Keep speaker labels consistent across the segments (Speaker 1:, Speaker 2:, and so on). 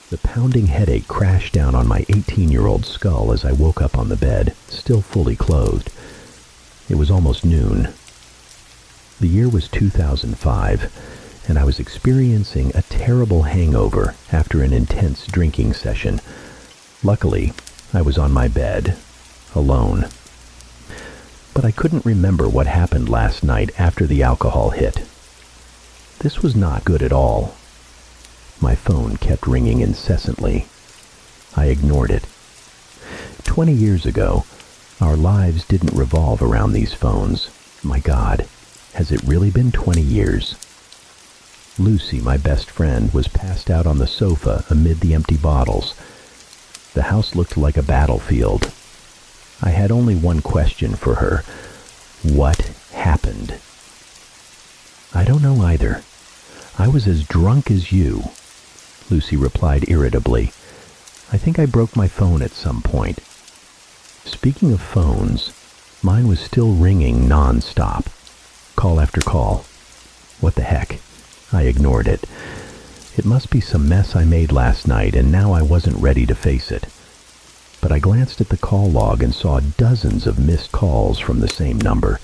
Speaker 1: The pounding headache crashed down on my 18-year-old skull as I woke up on the bed, still fully clothed. It was almost noon. The year was 2005, and I was experiencing a terrible hangover after an intense drinking session. Luckily, I was on my bed, alone. But I couldn't remember what happened last night after the alcohol hit. This was not good at all. My phone kept ringing incessantly. I ignored it. 20 years ago, our lives didn't revolve around these phones. My God, has it really been 20 years? Lucy, my best friend, was passed out on the sofa amid the empty bottles. The house looked like a battlefield. I had only one question for her. What happened? I don't know either. I was as drunk as you, Lucy replied irritably. I think I broke my phone at some point. Speaking of phones, mine was still ringing non-stop. Call after call. What the heck? I ignored it. It must be some mess I made last night, and now I wasn't ready to face it. But I glanced at the call log and saw dozens of missed calls from the same number.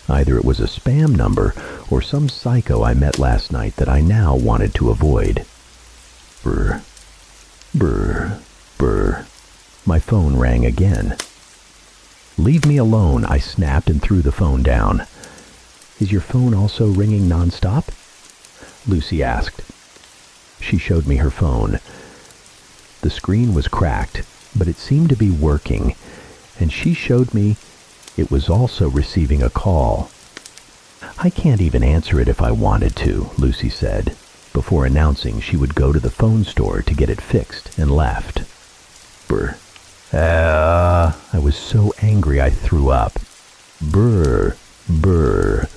Speaker 1: Either it was a spam number or some psycho I met last night that I now wanted to avoid. Brr. Brr. Brr. My phone rang again. Leave me alone, I snapped and threw the phone down. Is your phone also ringing nonstop? Lucy asked. She showed me her phone. The screen was cracked, but it seemed to be working, and she showed me it was also receiving a call. I can't even answer it if I wanted to, Lucy said, before announcing she would go to the phone store to get it fixed and left. Brr. I was so angry I threw up. Brr, brr,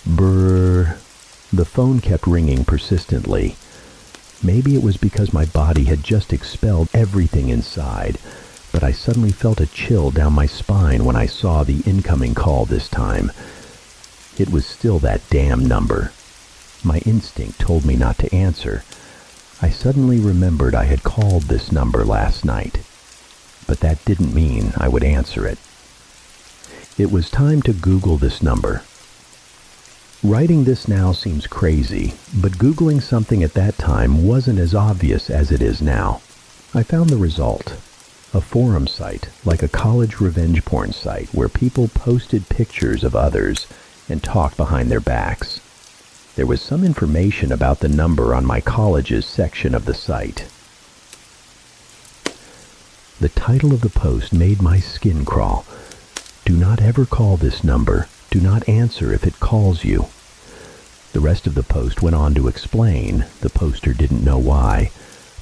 Speaker 1: brr. The phone kept ringing persistently. Maybe it was because my body had just expelled everything inside, but I suddenly felt a chill down my spine when I saw the incoming call this time. It was still that damn number. My instinct told me not to answer. I suddenly remembered I had called this number last night, but that didn't mean I would answer it. It was time to Google this number. Writing this now seems crazy, but Googling something at that time wasn't as obvious as it is now. I found the result. A forum site, like a college revenge porn site, where people posted pictures of others and talked behind their backs. There was some information about the number on my college's section of the site. The title of the post made my skin crawl. Do not ever call this number. Do not answer if it calls you. The rest of the post went on to explain, the poster didn't know why,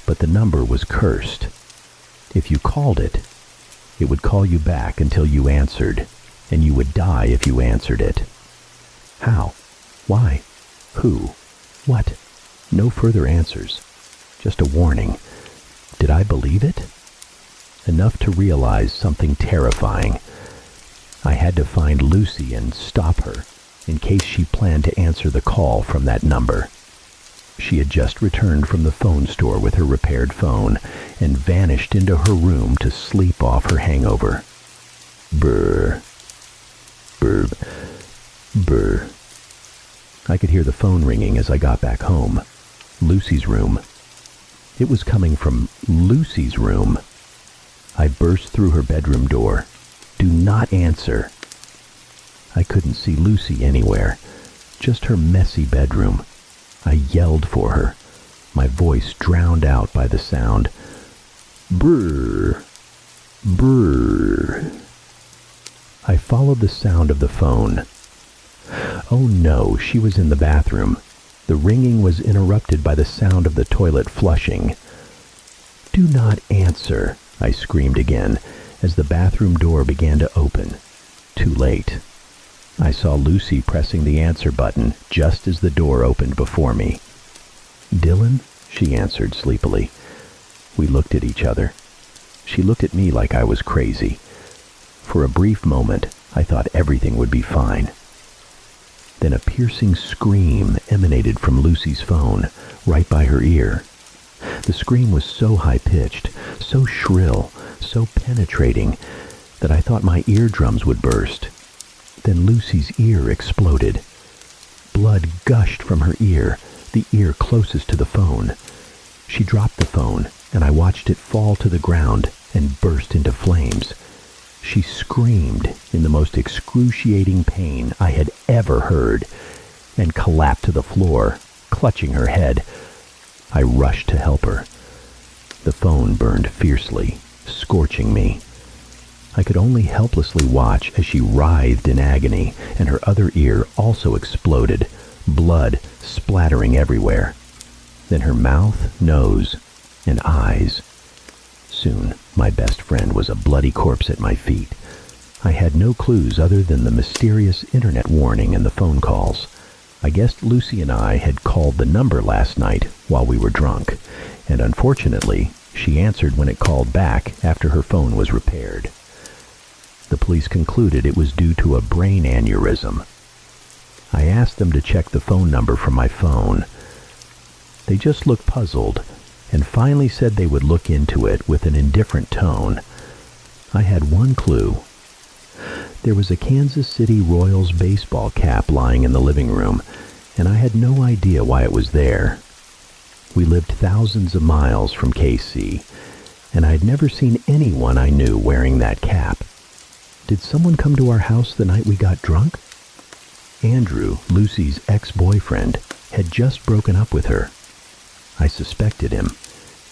Speaker 1: but the number was cursed. If you called it, it would call you back until you answered, and you would die if you answered it. How? Why? Who? What? No further answers. Just a warning. Did I believe it? Enough to realize something terrifying. I had to find Lucy and stop her, in case she planned to answer the call from that number. She had just returned from the phone store with her repaired phone and vanished into her room to sleep off her hangover. Brr. Brr. Brr. I could hear the phone ringing as I got back home. Lucy's room. It was coming from Lucy's room. I burst through her bedroom door. Do not answer. I couldn't see Lucy anywhere, just her messy bedroom. I yelled for her, my voice drowned out by the sound. Brrr. Brrr. I followed the sound of the phone. Oh no, she was in the bathroom. The ringing was interrupted by the sound of the toilet flushing. Do not answer, I screamed again, as the bathroom door began to open. Too late. I saw Lucy pressing the answer button just as the door opened before me. Dylan, she answered sleepily. We looked at each other. She looked at me like I was crazy. For a brief moment, I thought everything would be fine. Then a piercing scream emanated from Lucy's phone, right by her ear. The scream was so high-pitched, so shrill, so penetrating, that I thought my eardrums would burst. Then Lucy's ear exploded. Blood gushed from her ear, the ear closest to the phone. She dropped the phone, and I watched it fall to the ground and burst into flames. She screamed in the most excruciating pain I had ever heard, and collapsed to the floor, clutching her head. I rushed to help her. The phone burned fiercely, scorching me. I could only helplessly watch as she writhed in agony, and her other ear also exploded, blood splattering everywhere. Then her mouth, nose, and eyes. Soon, my best friend was a bloody corpse at my feet. I had no clues other than the mysterious internet warning and the phone calls. I guessed Lucy and I had called the number last night while we were drunk, and unfortunately, she answered when it called back after her phone was repaired. The police concluded it was due to a brain aneurysm. I asked them to check the phone number from my phone. They just looked puzzled, and finally said they would look into it with an indifferent tone. I had one clue. There was a Kansas City Royals baseball cap lying in the living room, and I had no idea why it was there. We lived thousands of miles from KC, and I had never seen anyone I knew wearing that cap. Did someone come to our house the night we got drunk? Andrew, Lucy's ex-boyfriend, had just broken up with her. I suspected him.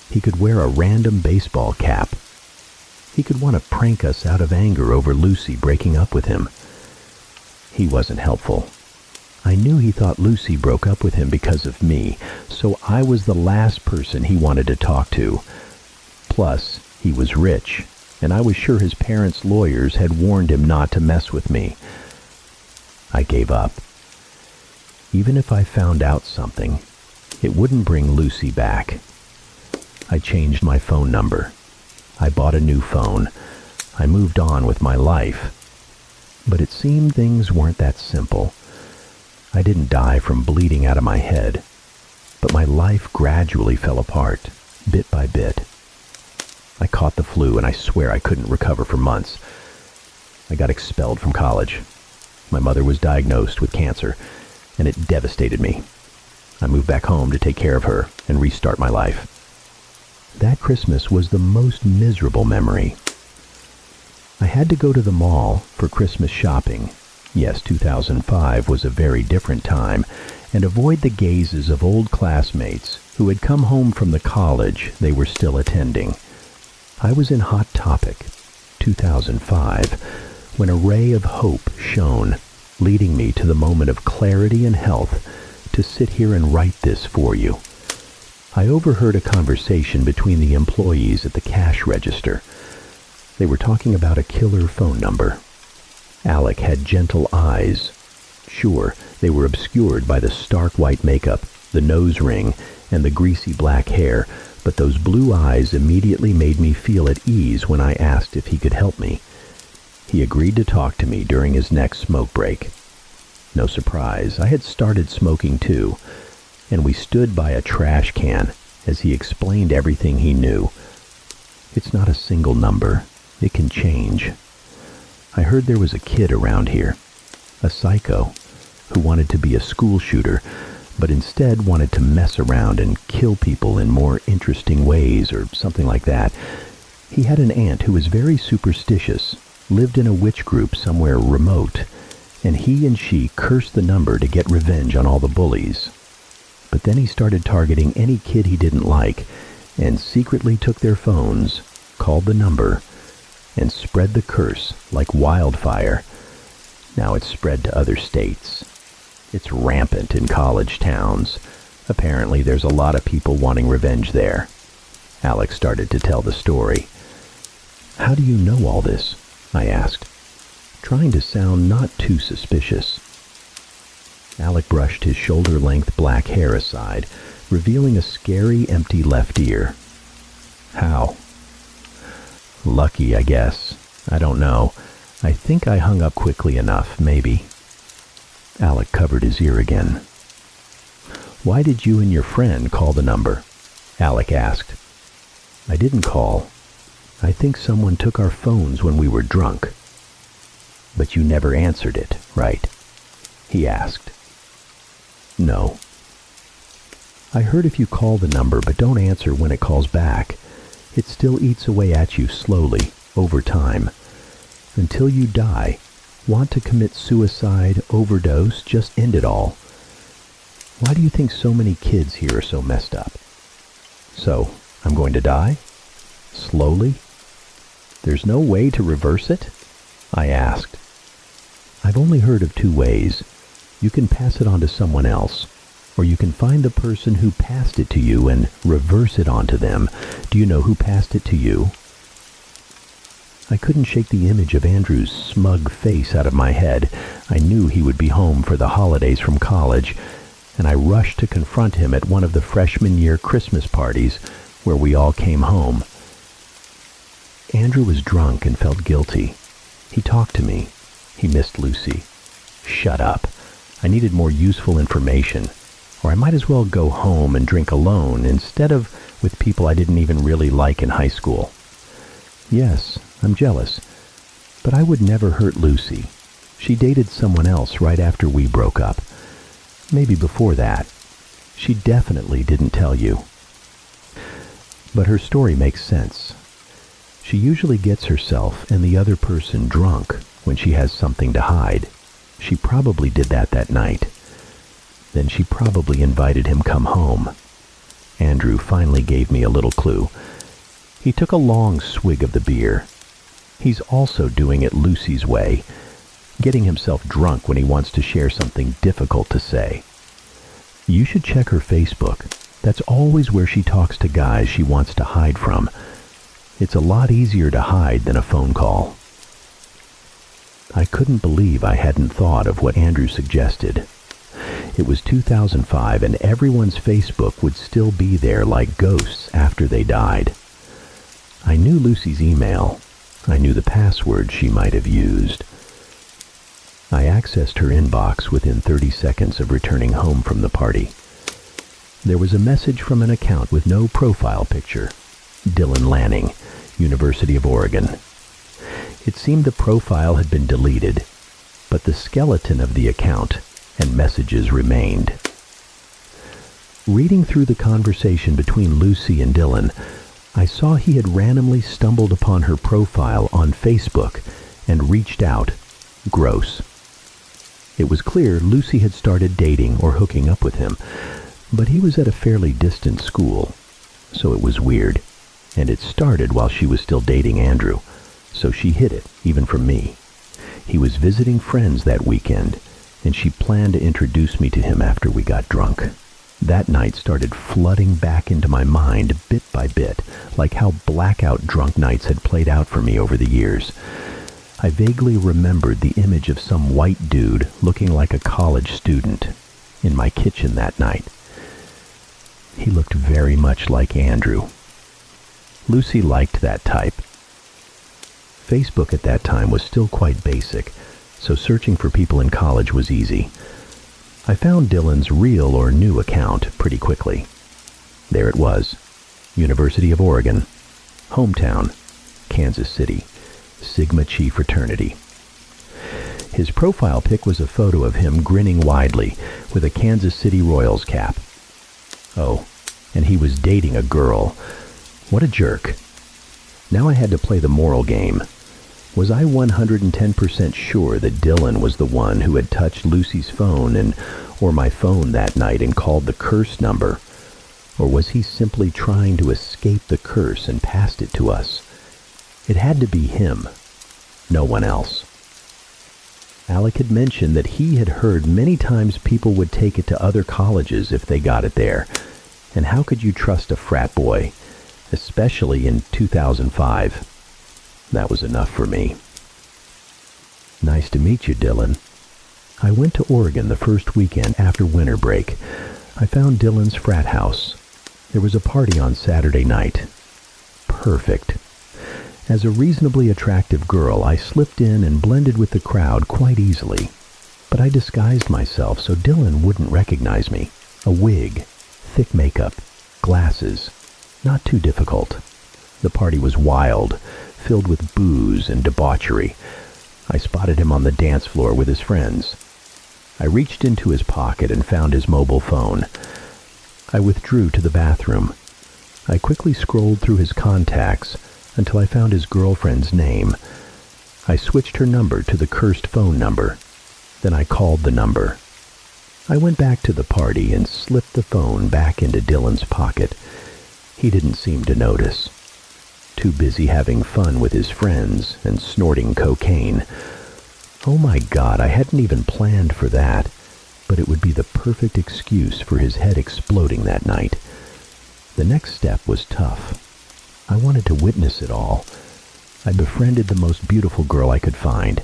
Speaker 1: He could wear a random baseball cap. He could want to prank us out of anger over Lucy breaking up with him. He wasn't helpful. I knew he thought Lucy broke up with him because of me, so I was the last person he wanted to talk to. Plus, he was rich, and I was sure his parents' lawyers had warned him not to mess with me. I gave up. Even if I found out something, it wouldn't bring Lucy back. I changed my phone number. I bought a new phone. I moved on with my life. But it seemed things weren't that simple. I didn't die from bleeding out of my head, but my life gradually fell apart, bit by bit. I caught the flu, and I swear I couldn't recover for months. I got expelled from college. My mother was diagnosed with cancer, and it devastated me. I moved back home to take care of her and restart my life. That Christmas was the most miserable memory. I had to go to the mall for Christmas shopping. Yes, 2005 was a very different time, and avoid the gazes of old classmates who had come home from the college they were still attending. I was in Hot Topic, 2005, when a ray of hope shone, leading me to the moment of clarity and health to sit here and write this for you. I overheard a conversation between the employees at the cash register. They were talking about a killer phone number. Alec had gentle eyes. Sure, they were obscured by the stark white makeup, the nose ring, and the greasy black hair, but those blue eyes immediately made me feel at ease when I asked if he could help me. He agreed to talk to me during his next smoke break. No surprise, I had started smoking too, and we stood by a trash can as he explained everything he knew. It's not a single number. It can change. I heard there was a kid around here, a psycho, who wanted to be a school shooter, but instead wanted to mess around and kill people in more interesting ways or something like that. He had an aunt who was very superstitious, lived in a witch group somewhere remote, and he and she cursed the number to get revenge on all the bullies. But then he started targeting any kid he didn't like, and secretly took their phones, called the number, and spread the curse like wildfire. Now it's spread to other states. It's rampant in college towns. Apparently there's a lot of people wanting revenge there. Alex started to tell the story. How do you know all this? I asked, trying to sound not too suspicious. Alec brushed his shoulder-length black hair aside, revealing a scary, empty left ear. How? Lucky, I guess. I don't know. I think I hung up quickly enough, maybe. Alec covered his ear again. Why did you and your friend call the number? Alec asked. I didn't call. I think someone took our phones when we were drunk. But you never answered it, right? He asked. No. I heard if you call the number but don't answer when it calls back, it still eats away at you slowly, over time. Until you die, want to commit suicide, overdose, just end it all. Why do you think so many kids here are so messed up? So, I'm going to die? Slowly? There's no way to reverse it? I asked. I've only heard of two ways. You can pass it on to someone else, or you can find the person who passed it to you and reverse it onto them. Do you know who passed it to you? I couldn't shake the image of Andrew's smug face out of my head. I knew he would be home for the holidays from college, and I rushed to confront him at one of the freshman year Christmas parties where we all came home. Andrew was drunk and felt guilty. He talked to me. He missed Lucy. Shut up. I needed more useful information, or I might as well go home and drink alone instead of with people I didn't even really like in high school. Yes, I'm jealous, but I would never hurt Lucy. She dated someone else right after we broke up. Maybe before that. She definitely didn't tell you. But her story makes sense. She usually gets herself and the other person drunk when she has something to hide. She probably did that night. Then she probably invited him come home. Andrew finally gave me a little clue. He took a long swig of the beer. He's also doing it Lucy's way, getting himself drunk when he wants to share something difficult to say. You should check her Facebook. That's always where she talks to guys she wants to hide from. It's a lot easier to hide than a phone call. I couldn't believe I hadn't thought of what Andrew suggested. It was 2005 and everyone's Facebook would still be there like ghosts after they died. I knew Lucy's email. I knew the password she might have used. I accessed her inbox within 30 seconds of returning home from the party. There was a message from an account with no profile picture. Dylan Lanning, University of Oregon. It seemed the profile had been deleted, but the skeleton of the account and messages remained. Reading through the conversation between Lucy and Dylan, I saw he had randomly stumbled upon her profile on Facebook and reached out. Gross. It was clear Lucy had started dating or hooking up with him, but he was at a fairly distant school, so it was weird. And it started while she was still dating Andrew, so she hid it, even from me. He was visiting friends that weekend, and she planned to introduce me to him after we got drunk. That night started flooding back into my mind bit by bit, like how blackout drunk nights had played out for me over the years. I vaguely remembered the image of some white dude looking like a college student in my kitchen that night. He looked very much like Andrew. Lucy liked that type. Facebook at that time was still quite basic, so searching for people in college was easy. I found Dylan's real or new account pretty quickly. There it was. University of Oregon. Hometown. Kansas City. Sigma Chi fraternity. His profile pic was a photo of him grinning widely with a Kansas City Royals cap. Oh, and he was dating a girl. What a jerk. Now I had to play the moral game. Was I 110% sure that Dylan was the one who had touched Lucy's phone or my phone that night and called the curse number? Or was he simply trying to escape the curse and passed it to us? It had to be him, no one else. Alec had mentioned that he had heard many times people would take it to other colleges if they got it there. And how could you trust a frat boy, especially in 2005? That was enough for me. Nice to meet you, Dylan. I went to Oregon the first weekend after winter break. I found Dylan's frat house. There was a party on Saturday night. Perfect. As a reasonably attractive girl, I slipped in and blended with the crowd quite easily. But I disguised myself so Dylan wouldn't recognize me. A wig, thick makeup, glasses, Not too difficult. The party was wild, filled with booze and debauchery. I spotted him on the dance floor with his friends. I reached into his pocket and found his mobile phone. I withdrew to the bathroom. I quickly scrolled through his contacts until I found his girlfriend's name. I switched her number to the cursed phone number. Then I called the number. I went back to the party and slipped the phone back into Dylan's pocket. He didn't seem to notice. Too busy having fun with his friends and snorting cocaine. Oh my God, I hadn't even planned for that, but it would be the perfect excuse for his head exploding that night. The next step was tough. I wanted to witness it all. I befriended the most beautiful girl I could find.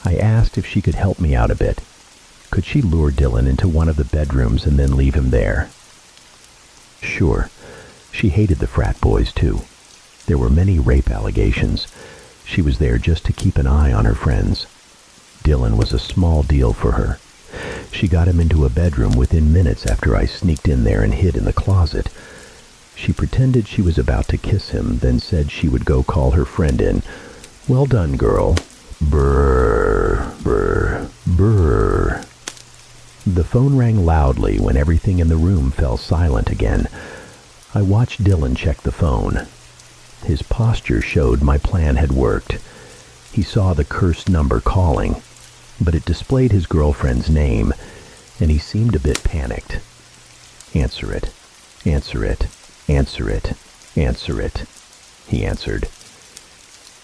Speaker 1: I asked if she could help me out a bit. Could she lure Dylan into one of the bedrooms and then leave him there? Sure. She hated the frat boys, too. There were many rape allegations. She was there just to keep an eye on her friends. Dylan was a small deal for her. She got him into a bedroom within minutes after I sneaked in there and hid in the closet. She pretended she was about to kiss him, then said she would go call her friend in. Well done, girl. Brrr, brrr, brrr. The phone rang loudly when everything in the room fell silent again. I watched Dylan check the phone. His posture showed my plan had worked. He saw the cursed number calling, but it displayed his girlfriend's name, and he seemed a bit panicked. Answer it. Answer it. Answer it. Answer it. He answered.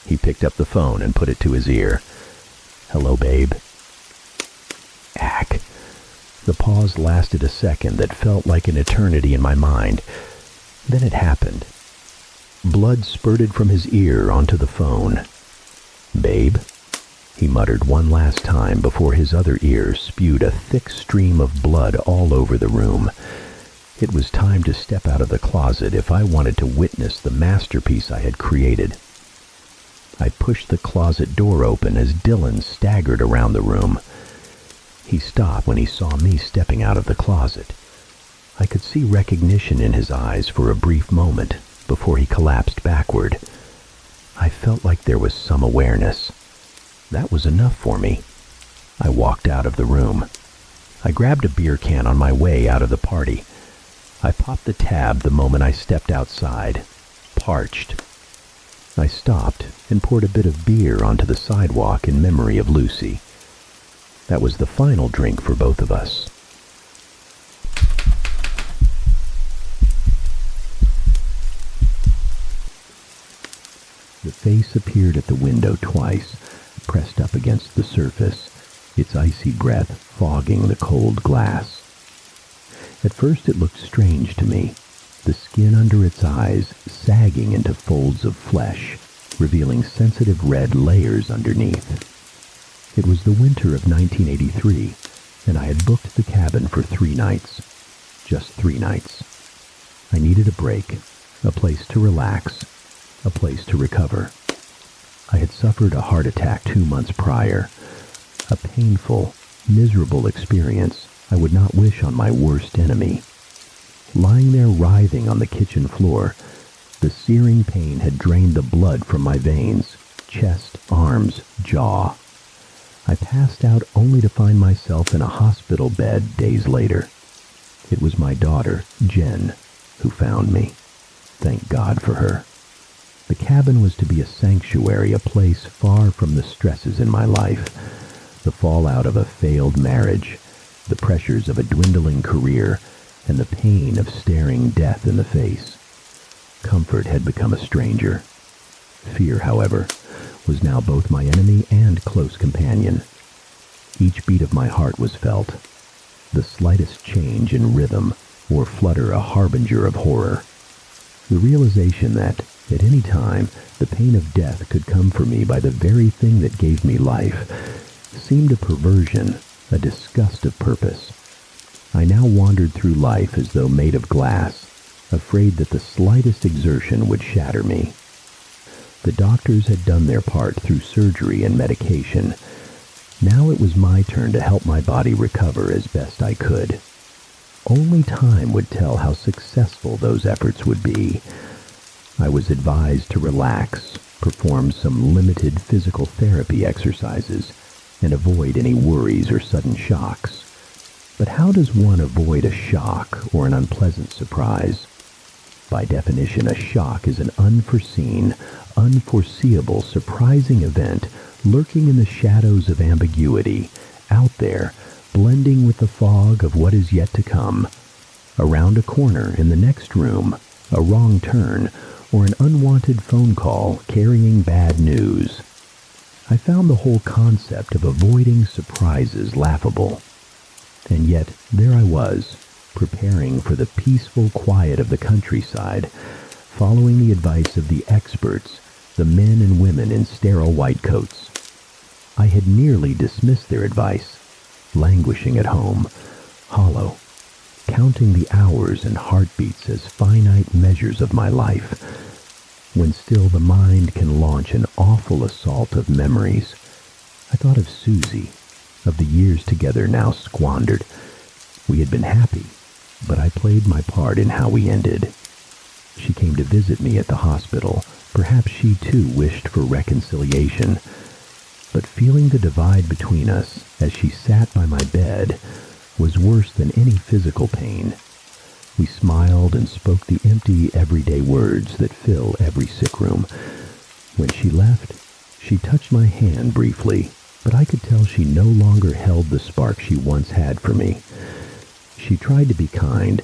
Speaker 1: He picked up the phone and put it to his ear. Hello, babe. Ack. The pause lasted a second that felt like an eternity in my mind. Then it happened. Blood spurted from his ear onto the phone. Babe, he muttered one last time before his other ear spewed a thick stream of blood all over the room. It was time to step out of the closet if I wanted to witness the masterpiece I had created. I pushed the closet door open as Dylan staggered around the room. He stopped when he saw me stepping out of the closet. I could see recognition in his eyes for a brief moment before he collapsed backward. I felt like there was some awareness. That was enough for me. I walked out of the room. I grabbed a beer can on my way out of the party. I popped the tab the moment I stepped outside, parched. I stopped and poured a bit of beer onto the sidewalk in memory of Lucy. That was the final drink for both of us. The face appeared at the window twice, pressed up against the surface, its icy breath fogging the cold glass. At first it looked strange to me, the skin under its eyes sagging into folds of flesh, revealing sensitive red layers underneath. It was the winter of 1983, and I had booked the cabin for 3 nights. Just 3 nights. I needed a break, a place to relax, a place to recover. I had suffered a heart attack 2 months prior, a painful, miserable experience I would not wish on my worst enemy. Lying there writhing on the kitchen floor, the searing pain had drained the blood from my veins, chest, arms, jaw. I passed out only to find myself in a hospital bed days later. It was my daughter, Jen, who found me. Thank God for her. The cabin was to be a sanctuary, a place far from the stresses in my life, the fallout of a failed marriage, the pressures of a dwindling career, and the pain of staring death in the face. Comfort had become a stranger. Fear, however, was now both my enemy and close companion. Each beat of my heart was felt, the slightest change in rhythm or flutter a harbinger of horror. The realization that, at any time, the pain of death could come for me by the very thing that gave me life seemed a perversion, a disgust of purpose. I now wandered through life as though made of glass, afraid that the slightest exertion would shatter me. The doctors had done their part through surgery and medication. Now it was my turn to help my body recover as best I could. Only time would tell how successful those efforts would be. I was advised to relax, perform some limited physical therapy exercises, and avoid any worries or sudden shocks. But how does one avoid a shock or an unpleasant surprise? By definition, a shock is an unforeseen, unforeseeable, surprising event lurking in the shadows of ambiguity, out there, blending with the fog of what is yet to come. Around a corner in the next room, a wrong turn, or an unwanted phone call carrying bad news. I found the whole concept of avoiding surprises laughable. And yet, there I was, preparing for the peaceful quiet of the countryside, following the advice of the experts, the men and women in sterile white coats. I had nearly dismissed their advice, languishing at home, hollow, counting the hours and heartbeats as finite measures of my life, when still the mind can launch an awful assault of memories. I thought of Susie, of the years together now squandered. We had been happy, but I played my part in how we ended. She came to visit me at the hospital. Perhaps she too wished for reconciliation. But feeling the divide between us as she sat by my bed was worse than any physical pain. We smiled and spoke the empty, everyday words that fill every sick room. When she left, she touched my hand briefly, but I could tell she no longer held the spark she once had for me. She tried to be kind,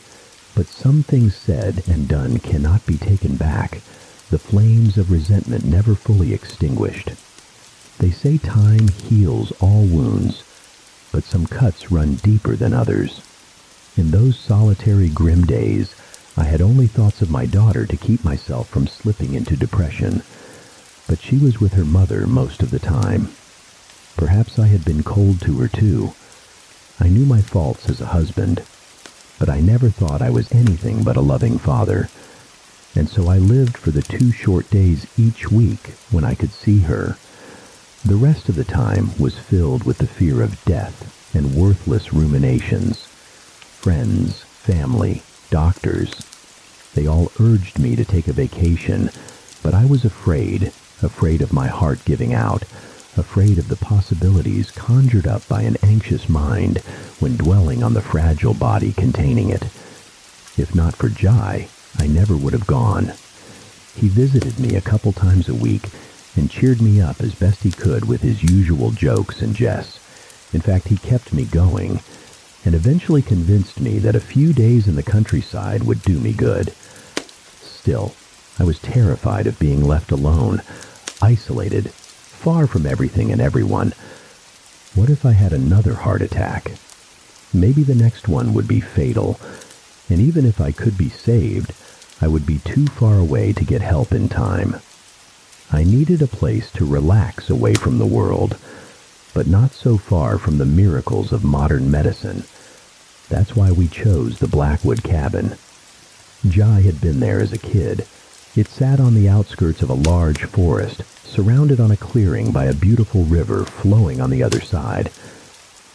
Speaker 1: but some things said and done cannot be taken back, the flames of resentment never fully extinguished. They say time heals all wounds, but some cuts run deeper than others. In those solitary grim days, I had only thoughts of my daughter to keep myself from slipping into depression, but she was with her mother most of the time. Perhaps I had been cold to her too. I knew my faults as a husband, but I never thought I was anything but a loving father, and so I lived for the 2 short days each week when I could see her. The rest of the time was filled with the fear of death and worthless ruminations. Friends, family, doctors, they all urged me to take a vacation, but I was afraid of my heart giving out, afraid of the possibilities conjured up by an anxious mind when dwelling on the fragile body containing it. If not for Jai, I never would have gone. He visited me a couple times a week and cheered me up as best he could with his usual jokes and jests. In fact, he kept me going, and eventually convinced me that a few days in the countryside would do me good. Still, I was terrified of being left alone, isolated, far from everything and everyone. What if I had another heart attack? Maybe the next one would be fatal, and even if I could be saved, I would be too far away to get help in time. I needed a place to relax away from the world, but not so far from the miracles of modern medicine. That's why we chose the Blackwood cabin. Jai had been there as a kid. It sat on the outskirts of a large forest, surrounded on a clearing by a beautiful river flowing on the other side.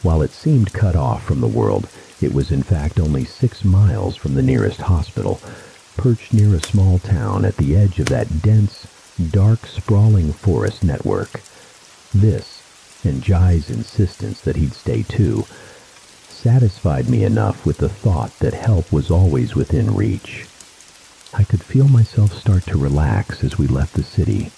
Speaker 1: While it seemed cut off from the world, it was in fact only 6 miles from the nearest hospital, perched near a small town at the edge of that dense, dark, sprawling forest network. This, and Jai's insistence that he'd stay too, satisfied me enough with the thought that help was always within reach. I could feel myself start to relax as we left the city,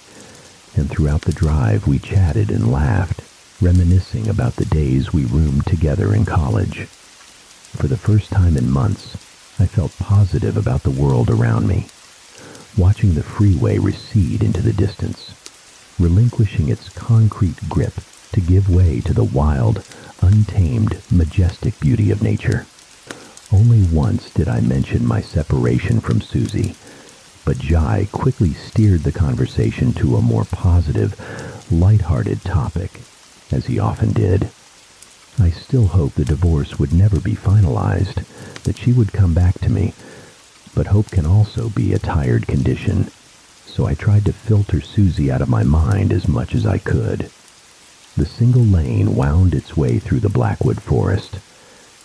Speaker 1: and throughout the drive we chatted and laughed, reminiscing about the days we roomed together in college. For the first time in months, I felt positive about the world around me, watching the freeway recede into the distance, relinquishing its concrete grip to give way to the wild, untamed, majestic beauty of nature. Only once did I mention my separation from Susie, but Jai quickly steered the conversation to a more positive, light-hearted topic, as he often did. I still hoped the divorce would never be finalized, that she would come back to me, but hope can also be a tired condition, so I tried to filter Susie out of my mind as much as I could. The single lane wound its way through the Blackwood forest.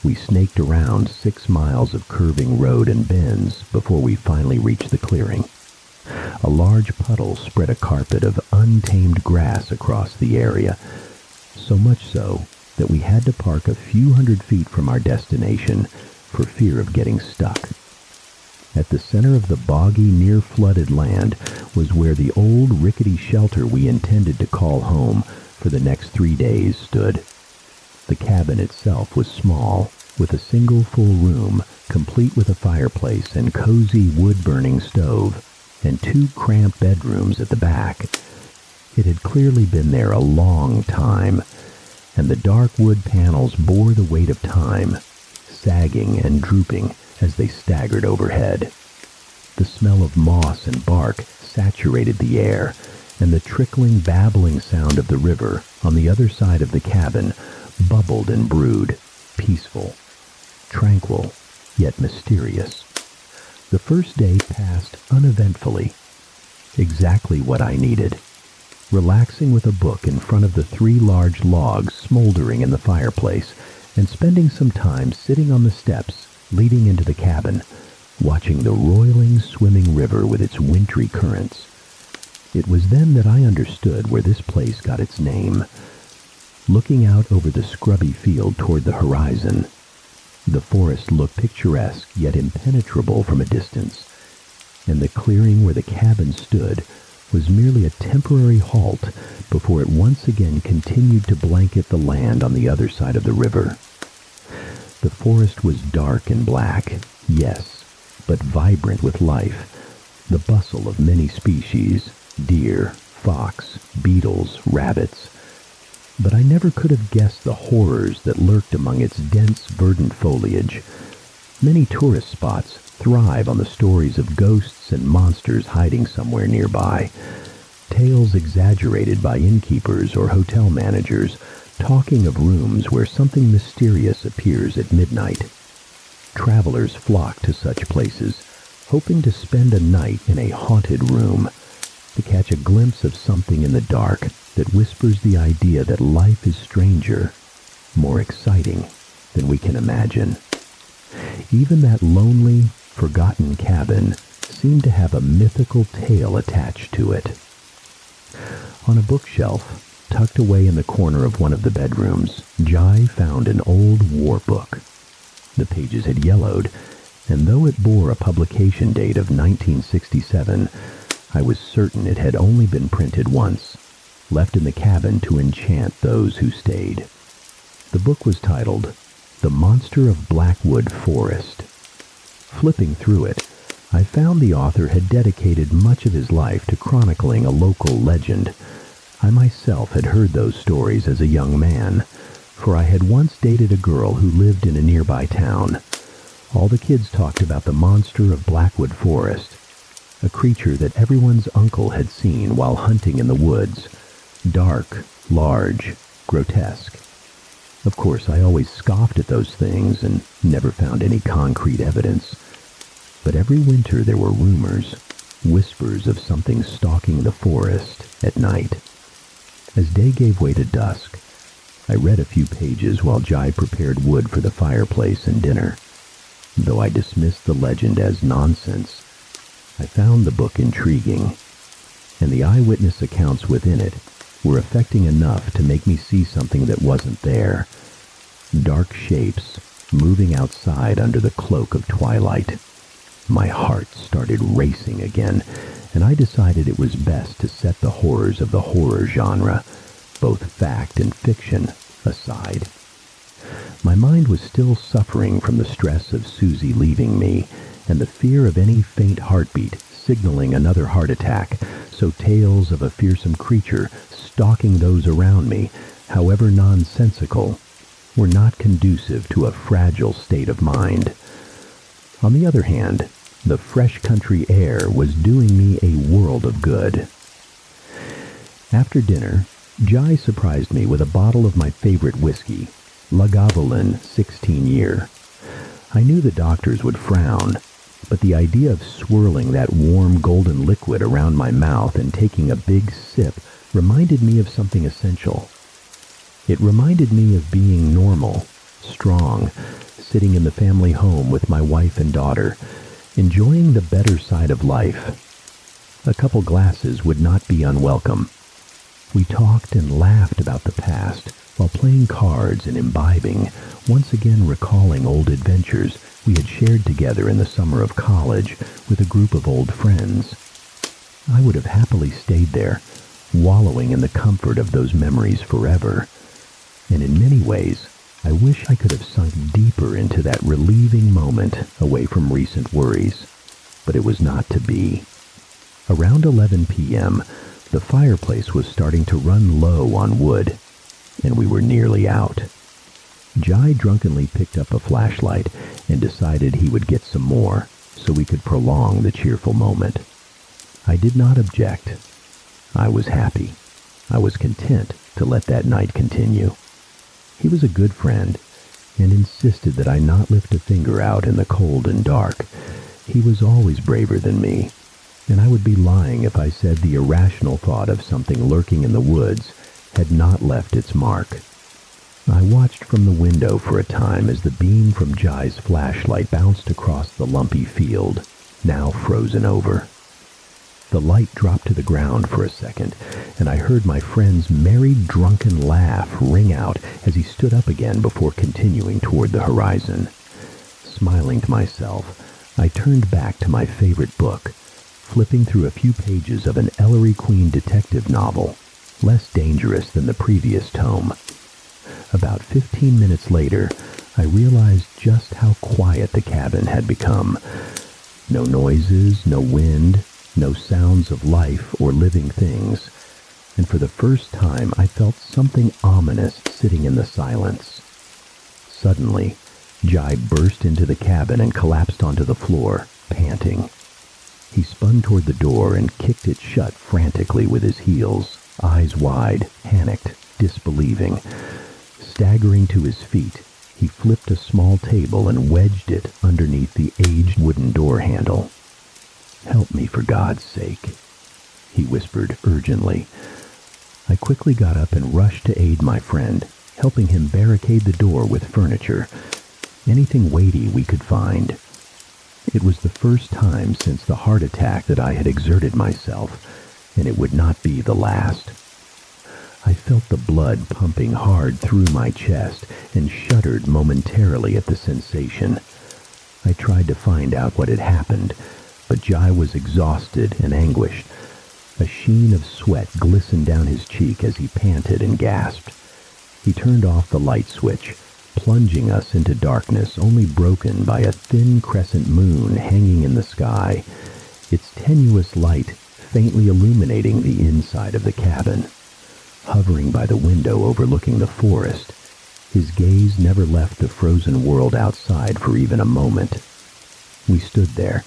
Speaker 1: We snaked around 6 miles of curving road and bends before we finally reached the clearing. A large puddle spread a carpet of untamed grass across the area, so much so that we had to park a few hundred feet from our destination for fear of getting stuck. At the center of the boggy, near-flooded land was where the old, rickety shelter we intended to call home for the next 3 days stood. The cabin itself was small, with a single full room, complete with a fireplace and cozy wood-burning stove, and 2 cramped bedrooms at the back. It had clearly been there a long time, and the dark wood panels bore the weight of time, sagging and drooping as they staggered overhead. The smell of moss and bark saturated the air, and the trickling, babbling sound of the river on the other side of the cabin bubbled and brewed, peaceful, tranquil, yet mysterious. The first day passed uneventfully. Exactly what I needed. Relaxing with a book in front of the 3 large logs smoldering in the fireplace, and spending some time sitting on the steps leading into the cabin, watching the roiling, swimming river with its wintry currents. It was then that I understood where this place got its name. Looking out over the scrubby field toward the horizon, the forest looked picturesque yet impenetrable from a distance, and the clearing where the cabin stood was merely a temporary halt before it once again continued to blanket the land on the other side of the river. The forest was dark and black, yes, but vibrant with life. The bustle of many species, deer, fox, beetles, rabbits. But I never could have guessed the horrors that lurked among its dense, verdant foliage. Many tourist spots thrive on the stories of ghosts and monsters hiding somewhere nearby. Tales exaggerated by innkeepers or hotel managers, talking of rooms where something mysterious appears at midnight. Travelers flock to such places, hoping to spend a night in a haunted room, to catch a glimpse of something in the dark that whispers the idea that life is stranger, more exciting than we can imagine. Even that lonely, forgotten cabin seemed to have a mythical tale attached to it. On a bookshelf, tucked away in the corner of one of the bedrooms, Jai found an old war book. The pages had yellowed, and though it bore a publication date of 1967, I was certain it had only been printed once, left in the cabin to enchant those who stayed. The book was titled The Monster of Blackwood Forest. Flipping through it, I found the author had dedicated much of his life to chronicling a local legend. I myself had heard those stories as a young man, for I had once dated a girl who lived in a nearby town. All the kids talked about the monster of Blackwood Forest, a creature that everyone's uncle had seen while hunting in the woods. Dark, large, grotesque. Of course, I always scoffed at those things and never found any concrete evidence. But every winter there were rumors, whispers of something stalking the forest at night. As day gave way to dusk, I read a few pages while Jai prepared wood for the fireplace and dinner. Though I dismissed the legend as nonsense, I found the book intriguing, and the eyewitness accounts within it were affecting enough to make me see something that wasn't there. Dark shapes moving outside under the cloak of twilight. My heart started racing again, and I decided it was best to set the horrors of the horror genre, both fact and fiction, aside. My mind was still suffering from the stress of Susie leaving me, and the fear of any faint heartbeat signaling another heart attack, so tales of a fearsome creature stalking those around me, however nonsensical, were not conducive to a fragile state of mind. On the other hand, the fresh country air was doing me a world of good. After dinner, Jai surprised me with a bottle of my favorite whiskey, Lagavulin 16-year. I knew the doctors would frown, but the idea of swirling that warm golden liquid around my mouth and taking a big sip reminded me of something essential. It reminded me of being normal, strong, sitting in the family home with my wife and daughter, enjoying the better side of life. A couple glasses would not be unwelcome. We talked and laughed about the past while playing cards and imbibing, once again recalling old adventures we had shared together in the summer of college with a group of old friends. I would have happily stayed there, wallowing in the comfort of those memories forever. And in many ways, I wish I could have sunk deeper into that relieving moment away from recent worries. But it was not to be. Around 11 p.m., the fireplace was starting to run low on wood, and we were nearly out. Jai drunkenly picked up a flashlight and decided he would get some more so we could prolong the cheerful moment. I did not object. I was happy. I was content to let that night continue. He was a good friend and insisted that I not lift a finger out in the cold and dark. He was always braver than me, and I would be lying if I said the irrational thought of something lurking in the woods had not left its mark. I watched from the window for a time as the beam from Jai's flashlight bounced across the lumpy field, now frozen over. The light dropped to the ground for a second, and I heard my friend's merry drunken laugh ring out as he stood up again before continuing toward the horizon. Smiling to myself, I turned back to my favorite book, flipping through a few pages of an Ellery Queen detective novel, less dangerous than the previous tome. About 15 minutes later, I realized just how quiet the cabin had become. No noises, no wind, no sounds of life or living things, and for the first time I felt something ominous sitting in the silence. Suddenly, Jai burst into the cabin and collapsed onto the floor, panting. He spun toward the door and kicked it shut frantically with his heels, eyes wide, panicked, disbelieving. Staggering to his feet, he flipped a small table and wedged it underneath the aged wooden door handle. "Help me, for God's sake," he whispered urgently. I quickly got up and rushed to aid my friend, helping him barricade the door with furniture, anything weighty we could find. It was the first time since the heart attack that I had exerted myself, and it would not be the last. I felt the blood pumping hard through my chest and shuddered momentarily at the sensation. I tried to find out what had happened, but Jai was exhausted and anguished. A sheen of sweat glistened down his cheek as he panted and gasped. He turned off the light switch, plunging us into darkness only broken by a thin crescent moon hanging in the sky, its tenuous light faintly illuminating the inside of the cabin. Hovering by the window overlooking the forest, his gaze never left the frozen world outside for even a moment. We stood there,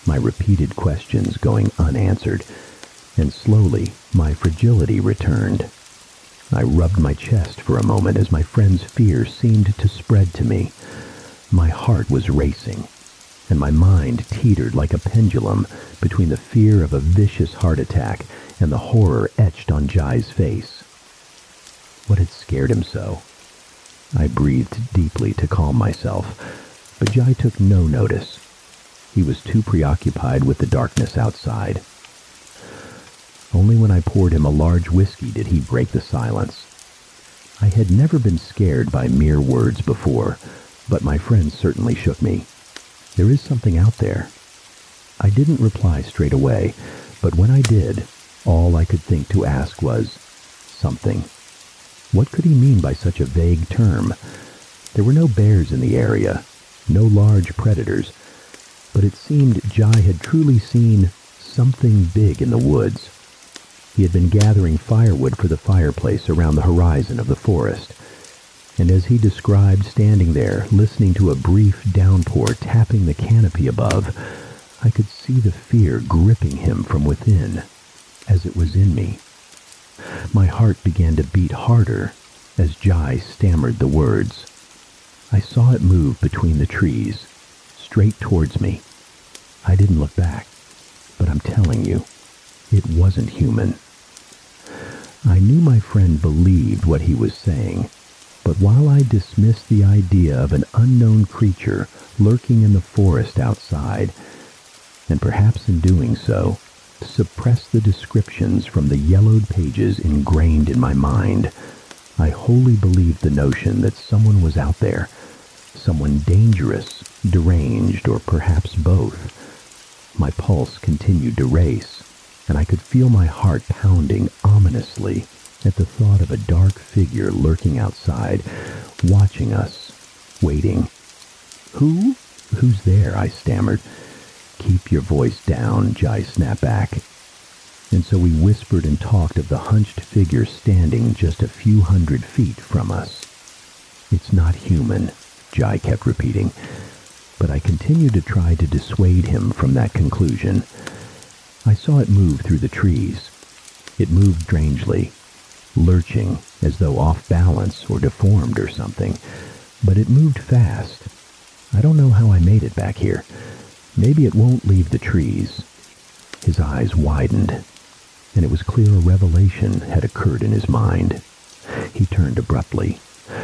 Speaker 1: my repeated questions going unanswered, and slowly my fragility returned. I rubbed my chest for a moment as my friend's fear seemed to spread to me. My heart was racing, and my mind teetered like a pendulum between the fear of a vicious heart attack and the horror etched on Jai's face. What had scared him so? I breathed deeply to calm myself, but Jai took no notice. He was too preoccupied with the darkness outside. Only when I poured him a large whiskey did he break the silence. I had never been scared by mere words before, but my friend certainly shook me. "There is something out there." I didn't reply straight away, but when I did, all I could think to ask was, something. What could he mean by such a vague term? There were no bears in the area, no large predators, but it seemed Jai had truly seen something big in the woods. He had been gathering firewood for the fireplace around the horizon of the forest, and as he described standing there, listening to a brief downpour tapping the canopy above, I could see the fear gripping him from within, as it was in me. My heart began to beat harder as Jai stammered the words. I saw it move between the trees, straight towards me. I didn't look back, but I'm telling you, it wasn't human. I knew my friend believed what he was saying, But while I dismissed the idea of an unknown creature lurking in the forest outside, and perhaps in doing so, suppressed the descriptions from the yellowed pages ingrained in my mind, I wholly believed the notion that someone was out there, someone dangerous, deranged, or perhaps both. My pulse continued to race, and I could feel my heart pounding ominously at the thought of a dark figure lurking outside, watching us, waiting. Who's there?" I stammered. "Keep your voice down," Jai snapped back. And so we whispered and talked of the hunched figure standing just a few hundred feet from us. "It's not human," Jai kept repeating, but I continued to try to dissuade him from that conclusion. I saw it move through the trees. It moved strangely, lurching as though off balance or deformed or something, but it moved fast. I don't know how I made it back here. Maybe it won't leave the trees. His eyes widened, and it was clear a revelation had occurred in his mind. He turned abruptly,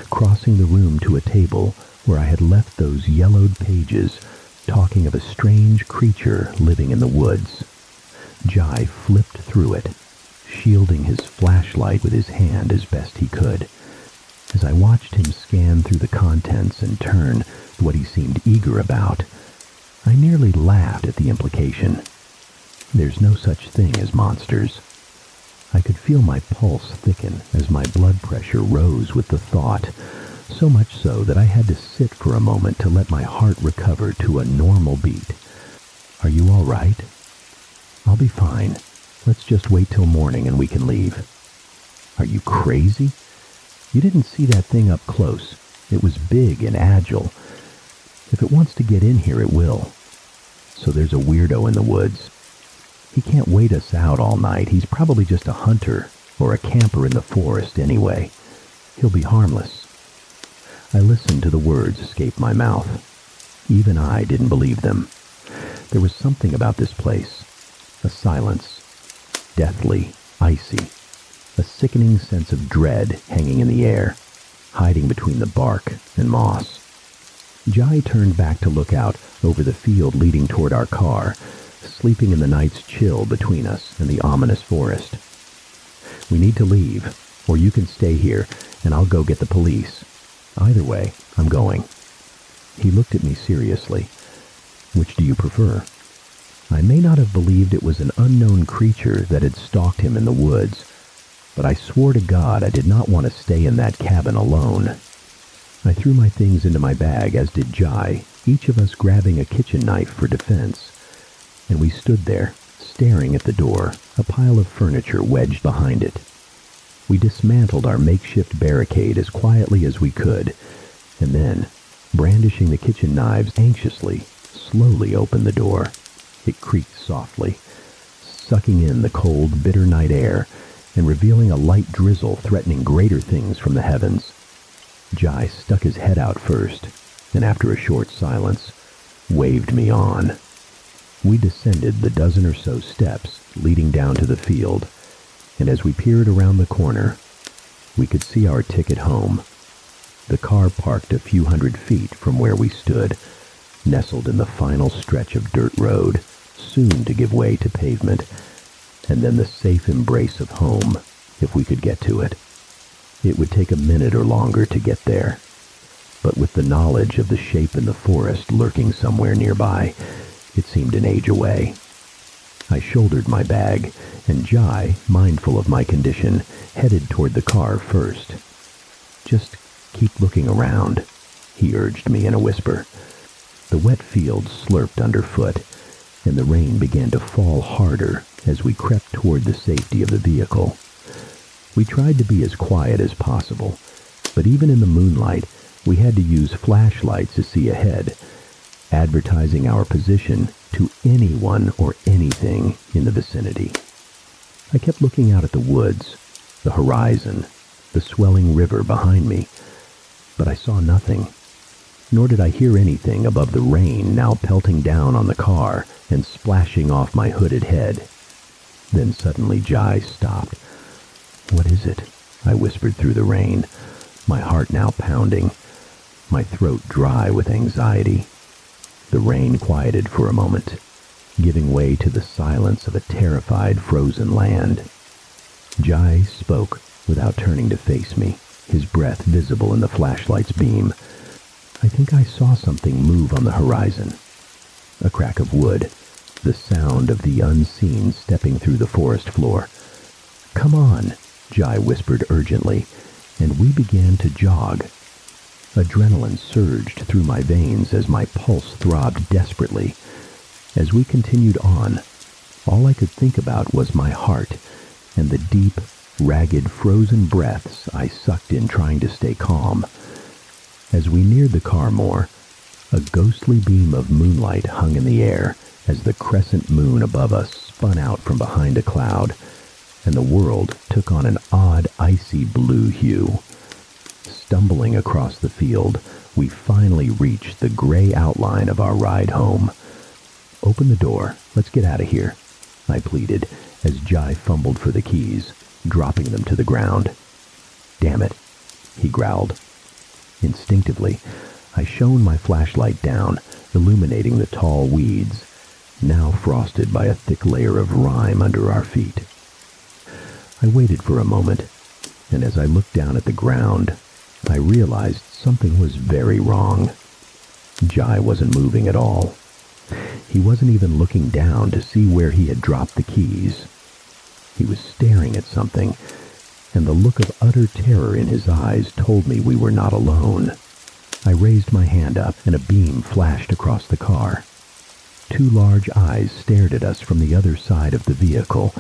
Speaker 1: crossing the room to a table where I had left those yellowed pages, talking of a strange creature living in the woods. Jai flipped through it, shielding his flashlight with his hand as best he could. As I watched him scan through the contents and turn to what he seemed eager about, I nearly laughed at the implication. There's no such thing as monsters. I could feel my pulse thicken as my blood pressure rose with the thought, so much so that I had to sit for a moment to let my heart recover to a normal beat. "Are you all right?" "I'll be fine. Let's just wait till morning and we can leave." "Are you crazy? You didn't see that thing up close. It was big and agile. If it wants to get in here, it will. So there's a weirdo in the woods. He can't wait us out all night. He's probably just a hunter or a camper in the forest anyway. He'll be harmless." I listened to the words escape my mouth. Even I didn't believe them. There was something about this place. A silence. Deathly, icy. A sickening sense of dread hanging in the air, hiding between the bark and moss. Jai turned back to look out over the field leading toward our car, sleeping in the night's chill between us and the ominous forest. "We need to leave, or you can stay here, and I'll go get the police. Either way, I'm going." He looked at me seriously. "Which do you prefer?" I may not have believed it was an unknown creature that had stalked him in the woods, but I swore to God I did not want to stay in that cabin alone. I threw my things into my bag, as did Jai, each of us grabbing a kitchen knife for defense. And we stood there, staring at the door, a pile of furniture wedged behind it. We dismantled our makeshift barricade as quietly as we could, and then, brandishing the kitchen knives anxiously, slowly opened the door. It creaked softly, sucking in the cold, bitter night air and revealing a light drizzle threatening greater things from the heavens. Jai stuck his head out first, and after a short silence, waved me on. We descended the dozen or so steps leading down to the field, and as we peered around the corner, we could see our ticket home. The car parked a few hundred feet from where we stood, nestled in the final stretch of dirt road, soon to give way to pavement, and then the safe embrace of home, if we could get to it. It would take a minute or longer to get there, but with the knowledge of the shape in the forest lurking somewhere nearby, it seemed an age away. I shouldered my bag, and Jai, mindful of my condition, headed toward the car first. "Just keep looking around," he urged me in a whisper. The wet field slurped underfoot, and the rain began to fall harder as we crept toward the safety of the vehicle. We tried to be as quiet as possible, but even in the moonlight, we had to use flashlights to see ahead, advertising our position to anyone or anything in the vicinity. I kept looking out at the woods, the horizon, the swelling river behind me, but I saw nothing, nor did I hear anything above the rain now pelting down on the car and splashing off my hooded head. Then suddenly Jai stopped. "What is it?" I whispered through the rain. my heart now pounding, my throat dry with anxiety. The rain quieted for a moment, giving way to the silence of a terrified, frozen land. Jai spoke without turning to face me, his breath visible in the flashlight's beam. I think I saw something move on the horizon. A crack of wood, the sound of the unseen stepping through the forest floor. "Come on," Jai whispered urgently, and we began to jog. Adrenaline surged through my veins as my pulse throbbed desperately. As we continued on, all I could think about was my heart and the deep, ragged, frozen breaths I sucked in trying to stay calm. As we neared the car more, a ghostly beam of moonlight hung in the air as the crescent moon above us spun out from behind a cloud, and the world took on an odd, icy blue hue. Stumbling across the field, we finally reached the gray outline of our ride home. "Open the door. Let's get out of here," I pleaded as Jai fumbled for the keys, dropping them to the ground. "Damn it," he growled. Instinctively, I shone my flashlight down, illuminating the tall weeds, now frosted by a thick layer of rime under our feet. I waited for a moment, and as I looked down at the ground, I realized something was very wrong. Jai wasn't moving at all. He wasn't even looking down to see where he had dropped the keys. He was staring at something, and the look of utter terror in his eyes told me we were not alone. I raised my hand up, and a beam flashed across the car. Two large eyes stared at us from the other side of the vehicle,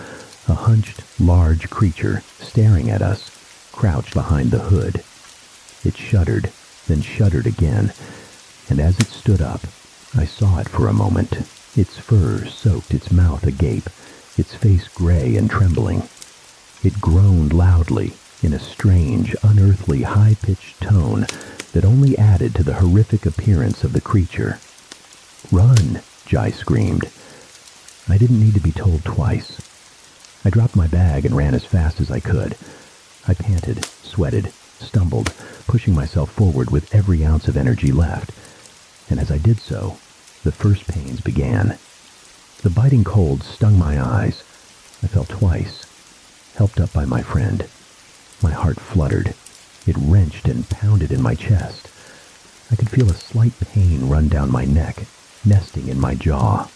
Speaker 1: a hunched, large creature staring at us, crouched behind the hood. It shuddered, then shuddered again, and as it stood up, I saw it for a moment. Its fur soaked its mouth agape, its face gray and trembling. It groaned loudly in a strange, unearthly, high-pitched tone that only added to the horrific appearance of the creature. "Run!" Jai screamed. I didn't need to be told twice. I dropped my bag and ran as fast as I could. I panted, sweated, stumbled, pushing myself forward with every ounce of energy left. And as I did so, the first pains began. The biting cold stung my eyes. I fell twice, helped up by my friend. My heart fluttered. It wrenched and pounded in my chest. I could feel a slight pain run down my neck, nesting in my jaw.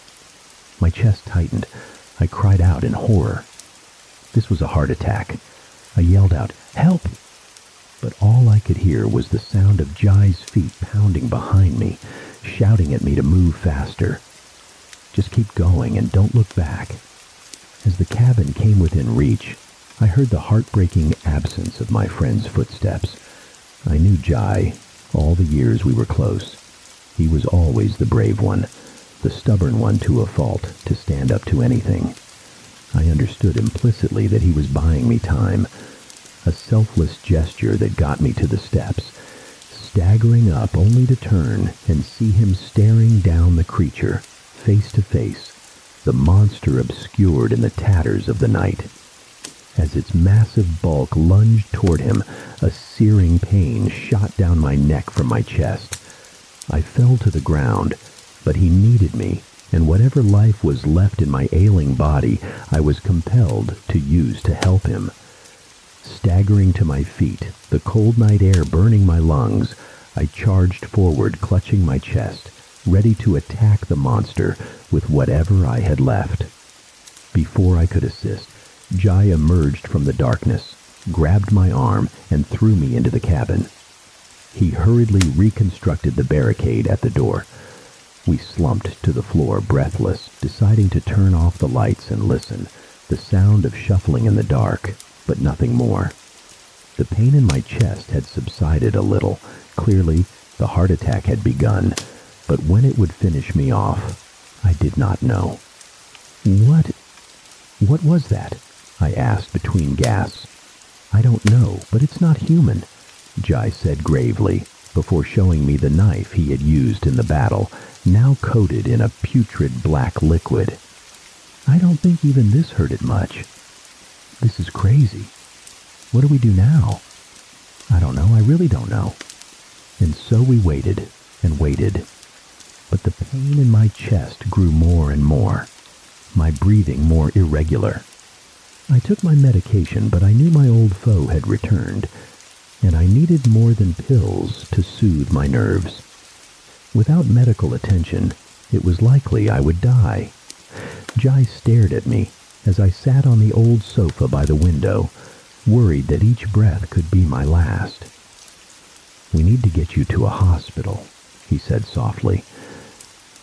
Speaker 1: My chest tightened. I cried out in horror. This was a heart attack. I yelled out, "Help!" But all I could hear was the sound of Jai's feet pounding behind me, shouting at me to move faster. "Just keep going and don't look back." As the cabin came within reach, I heard the heartbreaking absence of my friend's footsteps. I knew Jai, all the years we were close. He was always the brave one, the stubborn one to a fault, to stand up to anything. I understood implicitly that he was buying me time, a selfless gesture that got me to the steps, staggering up only to turn and see him staring down the creature, face to face, the monster obscured in the tatters of the night. As its massive bulk lunged toward him, a searing pain shot down my neck from my chest. I fell to the ground, but he needed me, and whatever life was left in my ailing body, I was compelled to use to help him. Staggering to my feet, the cold night air burning my lungs, I charged forward, clutching my chest, ready to attack the monster with whatever I had left. Before I could assist, Jai emerged from the darkness, grabbed my arm, and threw me into the cabin. He hurriedly reconstructed the barricade at the door. We slumped to the floor, breathless, deciding to turn off the lights and listen, the sound of shuffling in the dark, but nothing more. The pain in my chest had subsided a little. Clearly, the heart attack had begun, but when it would finish me off, I did not know. What was that?" I asked between gasps. "I don't know, but it's not human," Jai said gravely, before showing me the knife he had used in the battle, now coated in a putrid black liquid. "I don't think even this hurt it much. This is crazy. What do we do now?" I don't know, I really don't know. And so we waited and waited. But the pain in my chest grew more and more, my breathing more irregular. I took my medication, but I knew my old foe had returned, and I needed more than pills to soothe my nerves. Without medical attention, it was likely I would die. Jai stared at me as I sat on the old sofa by the window, worried that each breath could be my last. "We need to get you to a hospital," he said softly.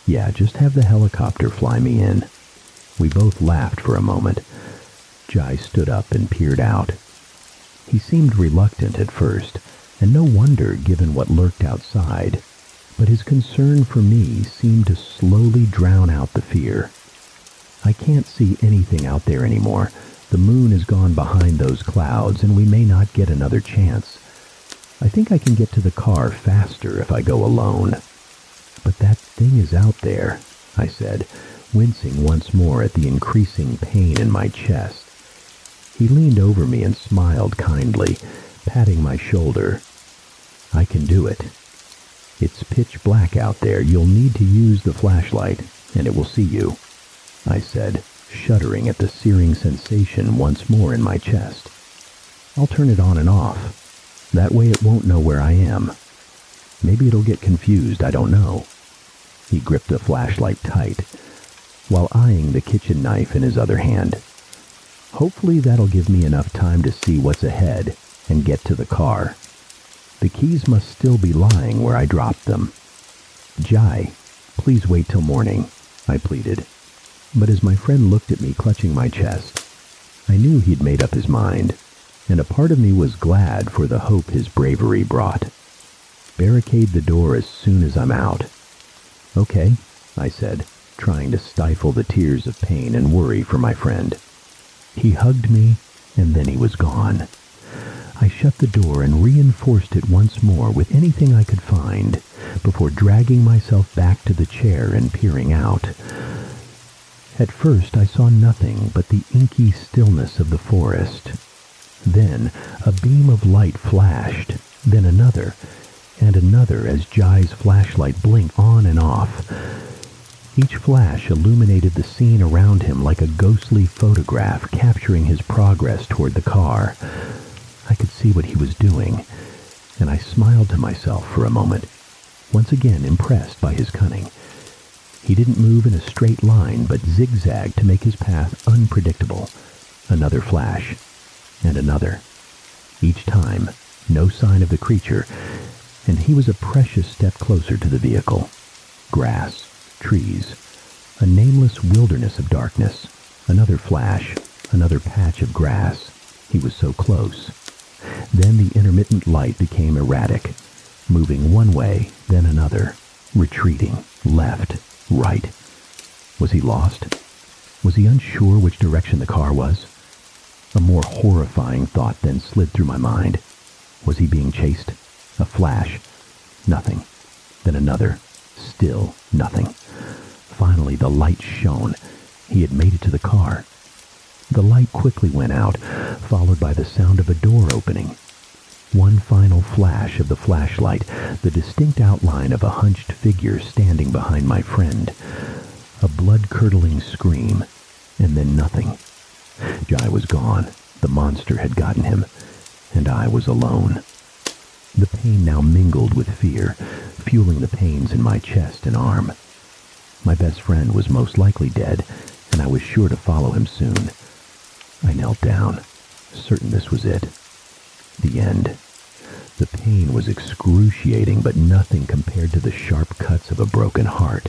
Speaker 1: "Yeah, just have the helicopter fly me in." We both laughed for a moment. Jai stood up and peered out. He seemed reluctant at first, and no wonder given what lurked outside, but his concern for me seemed to slowly drown out the fear. "I can't see anything out there anymore. The moon has gone behind those clouds, and we may not get another chance. I think I can get to the car faster if I go alone." "But that thing is out there," I said, wincing once more at the increasing pain in my chest. He leaned over me and smiled kindly, patting my shoulder. "I can do it. It's pitch black out there. You'll need to use the flashlight, and it will see you," I said, shuddering at the searing sensation once more in my chest. "I'll turn it on and off. That way it won't know where I am. Maybe it'll get confused, I don't know." He gripped the flashlight tight, while eyeing the kitchen knife in his other hand. "Hopefully that'll give me enough time to see what's ahead and get to the car. The keys must still be lying where I dropped them." "Jai, please wait till morning," I pleaded. But as my friend looked at me clutching my chest, I knew he'd made up his mind, and a part of me was glad for the hope his bravery brought. "Barricade the door as soon as I'm out." "Okay," I said, trying to stifle the tears of pain and worry for my friend. He hugged me, and then he was gone. I shut the door and reinforced it once more with anything I could find, before dragging myself back to the chair and peering out. At first I saw nothing but the inky stillness of the forest. Then a beam of light flashed, then another, and another as Jai's flashlight blinked on and off. Each flash illuminated the scene around him like a ghostly photograph capturing his progress toward the car. I could see what he was doing, and I smiled to myself for a moment, once again impressed by his cunning. He didn't move in a straight line, but zigzagged to make his path unpredictable. Another flash, and another. Each time, no sign of the creature, and he was a precious step closer to the vehicle. Grass, trees, a nameless wilderness of darkness. Another flash, another patch of grass. He was so close. Then the intermittent light became erratic, moving one way, then another, retreating, left, right. Was he lost? Was he unsure which direction the car was? A more horrifying thought then slid through my mind. Was he being chased? A flash. Nothing. Then another. Still nothing. Finally, the light shone. He had made it to the car. The light quickly went out, followed by the sound of a door opening. One final flash of the flashlight, the distinct outline of a hunched figure standing behind my friend. A blood-curdling scream, and then nothing. Jai was gone. The monster had gotten him, and I was alone. The pain now mingled with fear, fueling the pains in my chest and arm. My best friend was most likely dead, and I was sure to follow him soon. I knelt down, certain this was it. The end. The pain was excruciating, but nothing compared to the sharp cuts of a broken heart.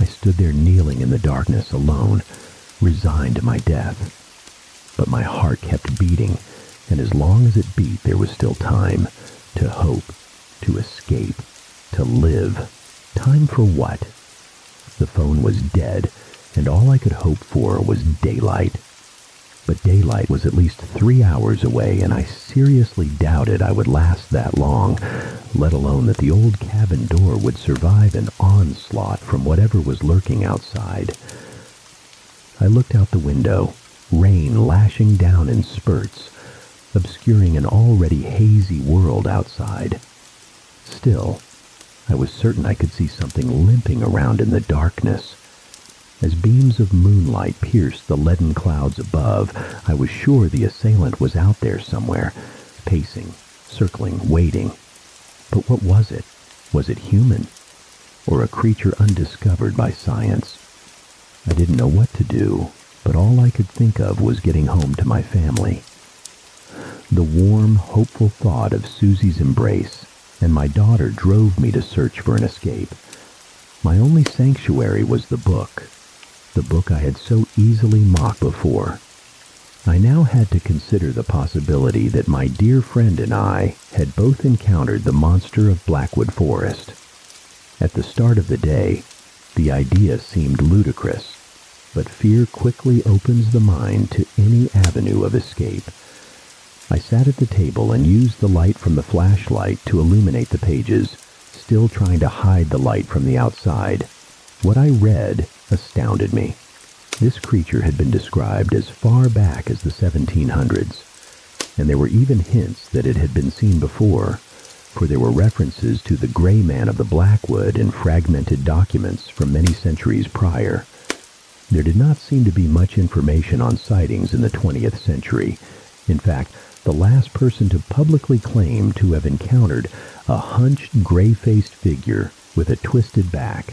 Speaker 1: I stood there kneeling in the darkness alone, resigned to my death. But my heart kept beating, and as long as it beat, there was still time to hope, to escape, to live. Time for what? The phone was dead, and all I could hope for was daylight. But daylight was at least 3 hours away, and I seriously doubted I would last that long, let alone that the old cabin door would survive an onslaught from whatever was lurking outside. I looked out the window, rain lashing down in spurts. obscuring an already hazy world outside. Still, I was certain I could see something limping around in the darkness. As beams of moonlight pierced the leaden clouds above, I was sure the assailant was out there somewhere, pacing, circling, waiting. But what was it? Was it human? Or a creature undiscovered by science? I didn't know what to do, but all I could think of was getting home to my family. The warm, hopeful thought of Susie's embrace and my daughter drove me to search for an escape. My only sanctuary was the book I had so easily mocked before. I now had to consider the possibility that my dear friend and I had both encountered the monster of Blackwood Forest. At the start of the day, the idea seemed ludicrous, but fear quickly opens the mind to any avenue of escape. I sat at the table and used the light from the flashlight to illuminate the pages, still trying to hide the light from the outside. What I read astounded me. This creature had been described as far back as the 1700s, and there were even hints that it had been seen before, for there were references to the Gray Man of the Blackwood in fragmented documents from many centuries prior. There did not seem to be much information on sightings in the 20th century. In fact, the last person to publicly claim to have encountered a hunched, gray-faced figure with a twisted back,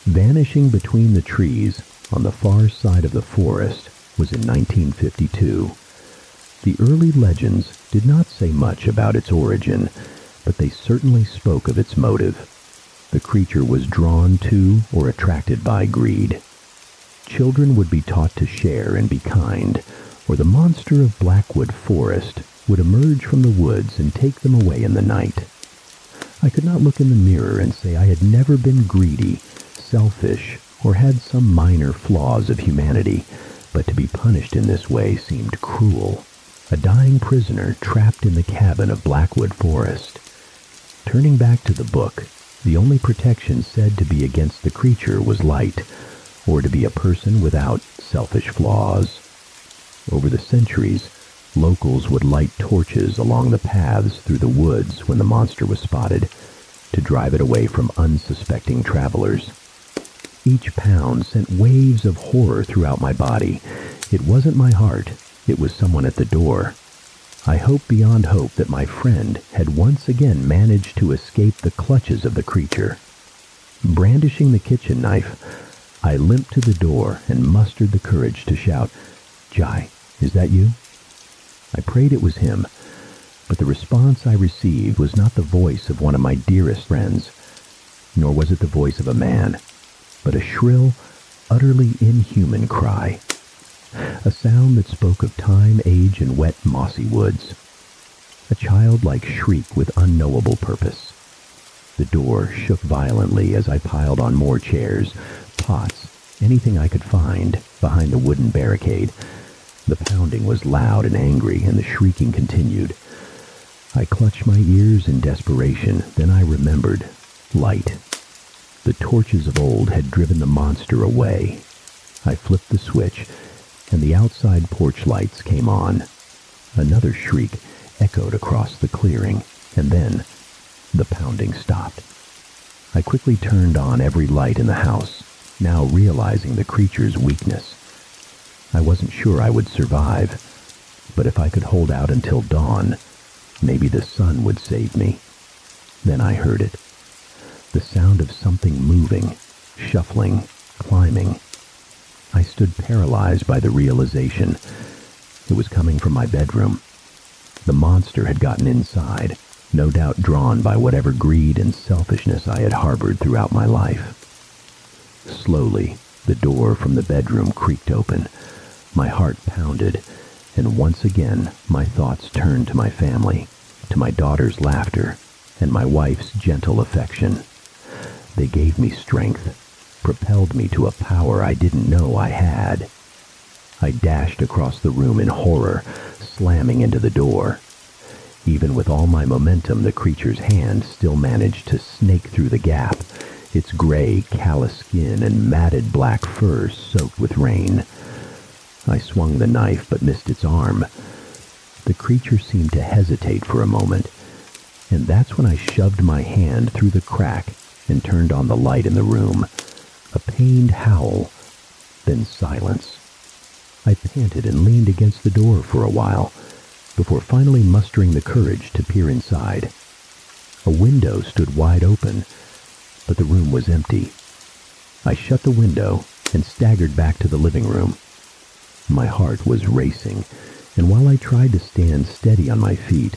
Speaker 1: vanishing between the trees on the far side of the forest, was in 1952. The early legends did not say much about its origin, but they certainly spoke of its motive. The creature was drawn to or attracted by greed. Children would be taught to share and be kind, or the monster of Blackwood Forest would emerge from the woods and take them away in the night. I could not look in the mirror and say I had never been greedy, selfish, or had some minor flaws of humanity, but to be punished in this way seemed cruel. A dying prisoner trapped in the cabin of Blackwood Forest. Turning back to the book, the only protection said to be against the creature was light, or to be a person without selfish flaws. Over the centuries, locals would light torches along the paths through the woods when the monster was spotted, to drive it away from unsuspecting travelers. Each pound sent waves of horror throughout my body. It wasn't my heart, it was someone at the door. I hoped beyond hope that my friend had once again managed to escape the clutches of the creature. Brandishing the kitchen knife, I limped to the door and mustered the courage to shout, "Jai, is that you?" I prayed it was him, but the response I received was not the voice of one of my dearest friends, nor was it the voice of a man, but a shrill, utterly inhuman cry. A sound that spoke of time, age, and wet, mossy woods. A childlike shriek with unknowable purpose. The door shook violently as I piled on more chairs, pots, anything I could find, behind the wooden barricade. The pounding was loud and angry, and the shrieking continued. I clutched my ears in desperation, then I remembered. Light. The torches of old had driven the monster away. I flipped the switch, and the outside porch lights came on. Another shriek echoed across the clearing, and then the pounding stopped. I quickly turned on every light in the house, now realizing the creature's weakness. I wasn't sure I would survive, but if I could hold out until dawn, maybe the sun would save me. Then I heard it. The sound of something moving, shuffling, climbing. I stood paralyzed by the realization. It was coming from my bedroom. The monster had gotten inside, no doubt drawn by whatever greed and selfishness I had harbored throughout my life. Slowly, the door from the bedroom creaked open. My heart pounded, and once again my thoughts turned to my family, to my daughter's laughter, and my wife's gentle affection. They gave me strength, propelled me to a power I didn't know I had. I dashed across the room in horror, slamming into the door. Even with all my momentum, the creature's hand still managed to snake through the gap, its gray, callous skin and matted black fur soaked with rain. I swung the knife but missed its arm. The creature seemed to hesitate for a moment, and that's when I shoved my hand through the crack and turned on the light in the room. A pained howl, then silence. I panted and leaned against the door for a while, before finally mustering the courage to peer inside. A window stood wide open, but the room was empty. I shut the window and staggered back to the living room. My heart was racing, and while I tried to stand steady on my feet,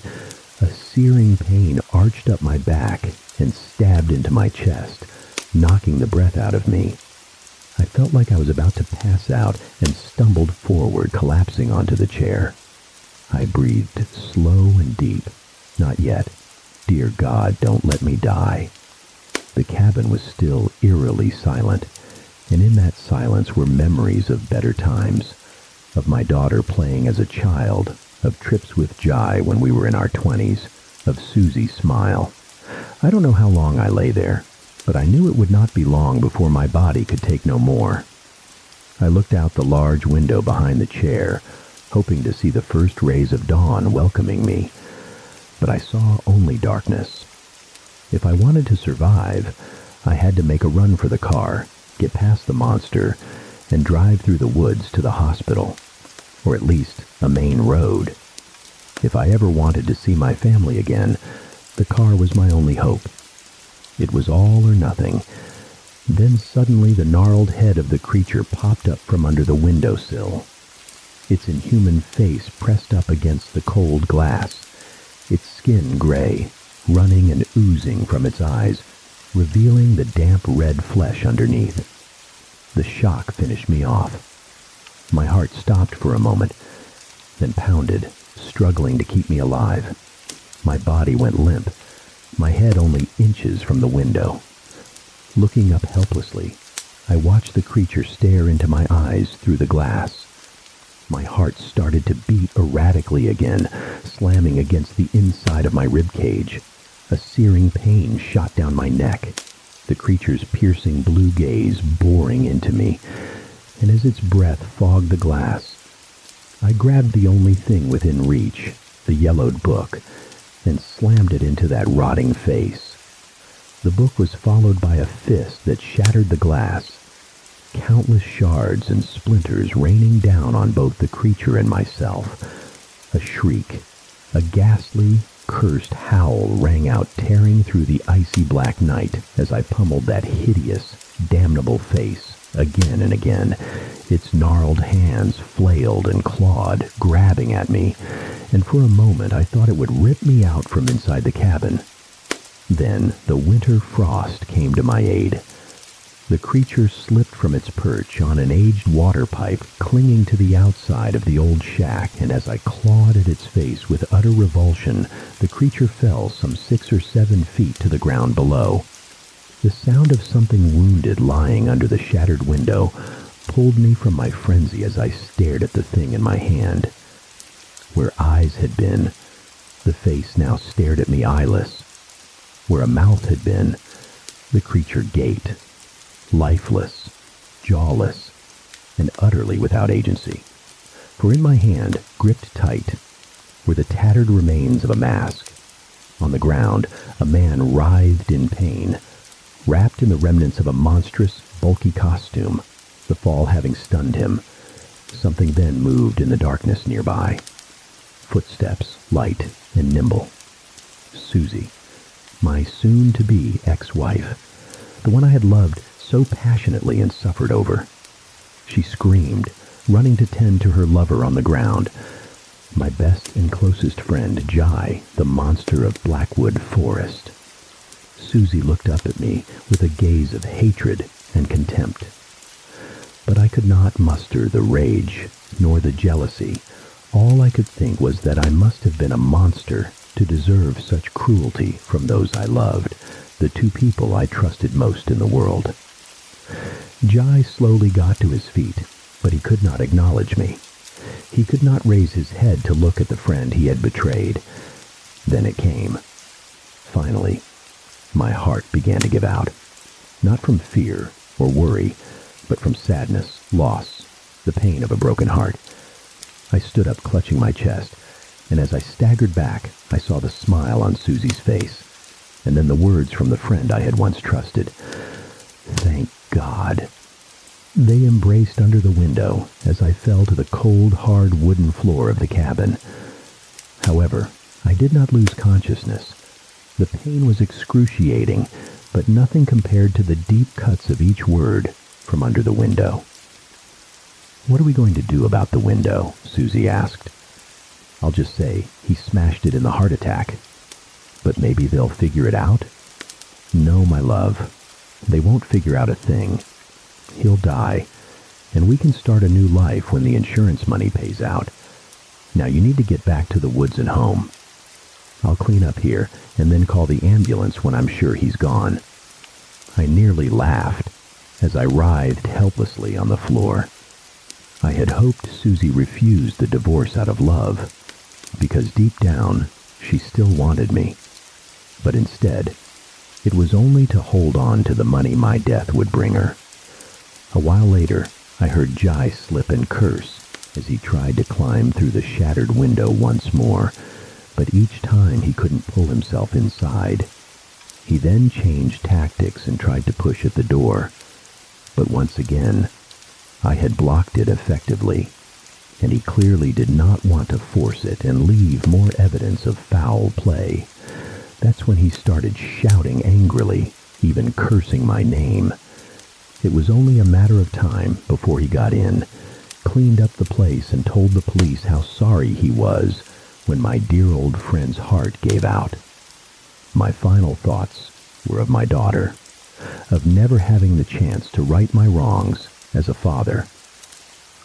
Speaker 1: a searing pain arched up my back and stabbed into my chest, knocking the breath out of me. I felt like I was about to pass out and stumbled forward, collapsing onto the chair. I breathed slow and deep. Not yet. Dear God, don't let me die. The cabin was still eerily silent, and in that silence were memories of better times, of my daughter playing as a child, of trips with Jai when we were in our 20s, of Susie's smile. I don't know how long I lay there, but I knew it would not be long before my body could take no more. I looked out the large window behind the chair, hoping to see the first rays of dawn welcoming me, but I saw only darkness. If I wanted to survive, I had to make a run for the car, get past the monster, and drive through the woods to the hospital, or at least a main road. If I ever wanted to see my family again, the car was my only hope. It was all or nothing. Then suddenly the gnarled head of the creature popped up from under the windowsill. Its inhuman face pressed up against the cold glass, its skin gray, running and oozing from its eyes, revealing the damp red flesh underneath. The shock finished me off. My heart stopped for a moment, then pounded, struggling to keep me alive. My body went limp, my head only inches from the window. Looking up helplessly, I watched the creature stare into my eyes through the glass. My heart started to beat erratically again, slamming against the inside of my rib cage. A searing pain shot down my neck, the creature's piercing blue gaze boring into me, and as its breath fogged the glass, I grabbed the only thing within reach, the yellowed book, and slammed it into that rotting face. The book was followed by a fist that shattered the glass, countless shards and splinters raining down on both the creature and myself. A shriek, a ghastly, cursed howl rang out, tearing through the icy black night as I pummeled that hideous, damnable face again and again. Its gnarled hands flailed and clawed, grabbing at me, and for a moment I thought it would rip me out from inside the cabin. Then the winter frost came to my aid. The creature slipped from its perch on an aged water pipe clinging to the outside of the old shack, and as I clawed at its face with utter revulsion, the creature fell some 6 or 7 feet to the ground below. The sound of something wounded lying under the shattered window pulled me from my frenzy as I stared at the thing in my hand. Where eyes had been, the face now stared at me eyeless. Where a mouth had been, the creature gaped, lifeless, jawless, and utterly without agency. For in my hand, gripped tight, were the tattered remains of a mask. On the ground, a man writhed in pain, wrapped in the remnants of a monstrous, bulky costume, the fall having stunned him. Something then moved in the darkness nearby. Footsteps, light and nimble. Susie, my soon-to-be ex-wife, the one I had loved so passionately and suffered over. She screamed, running to tend to her lover on the ground. My best and closest friend, Jai, the monster of Blackwood Forest. Susie looked up at me with a gaze of hatred and contempt. But I could not muster the rage nor the jealousy. All I could think was that I must have been a monster to deserve such cruelty from those I loved, the two people I trusted most in the world. Jai slowly got to his feet, but he could not acknowledge me. He could not raise his head to look at the friend he had betrayed. Then it came. Finally, my heart began to give out. Not from fear or worry, but from sadness, loss, the pain of a broken heart. I stood up, clutching my chest. and as I staggered back, I saw the smile on Susie's face, and then the words from the friend I had once trusted. Thank God. They embraced under the window as I fell to the cold, hard wooden floor of the cabin. However, I did not lose consciousness. The pain was excruciating, but nothing compared to the deep cuts of each word from under the window. "What are we going to do about the window?" Susie asked. "I'll just say he smashed it in the heart attack. But maybe they'll figure it out?" "No, my love. They won't figure out a thing. He'll die, and we can start a new life when the insurance money pays out. Now you need to get back to the woods and home. I'll clean up here and then call the ambulance when I'm sure he's gone." I nearly laughed as I writhed helplessly on the floor. I had hoped Susie refused the divorce out of love, because deep down she still wanted me. But instead, it was only to hold on to the money my death would bring her. A while later, I heard Jai slip and curse as he tried to climb through the shattered window once more, but each time he couldn't pull himself inside. He then changed tactics and tried to push at the door, but once again, I had blocked it effectively, and he clearly did not want to force it and leave more evidence of foul play. That's when he started shouting angrily, even cursing my name. It was only a matter of time before he got in, cleaned up the place, and told the police how sorry he was when my dear old friend's heart gave out. My final thoughts were of my daughter, of never having the chance to right my wrongs as a father.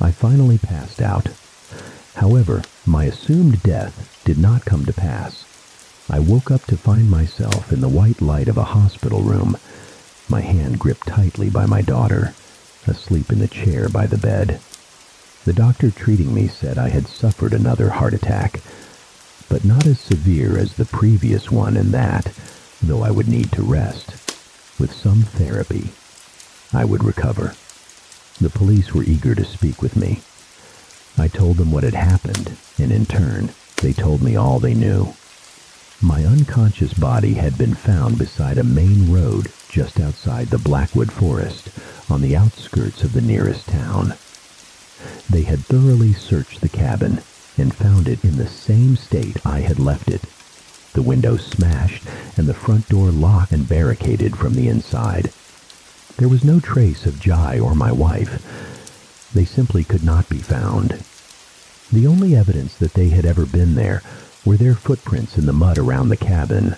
Speaker 1: I finally passed out. However, my assumed death did not come to pass. I woke up to find myself in the white light of a hospital room, my hand gripped tightly by my daughter, asleep in the chair by the bed. The doctor treating me said I had suffered another heart attack, but not as severe as the previous one, and that, though I would need to rest, with some therapy, I would recover. The police were eager to speak with me. I told them what had happened, and in turn, they told me all they knew. My unconscious body had been found beside a main road just outside the Blackwood Forest, on the outskirts of the nearest town. They had thoroughly searched the cabin and found it in the same state I had left it. The window smashed and the front door locked and barricaded from the inside. There was no trace of Jai or my wife. They simply could not be found. The only evidence that they had ever been there were their footprints in the mud around the cabin,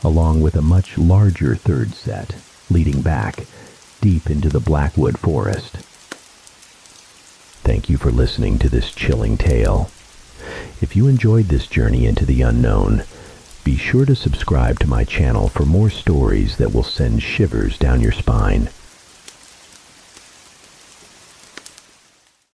Speaker 1: along with a much larger third set, leading back, deep into the Blackwood Forest. Thank you for listening to this chilling tale. If you enjoyed this journey into the unknown, be sure to subscribe to my channel for more stories that will send shivers down your spine.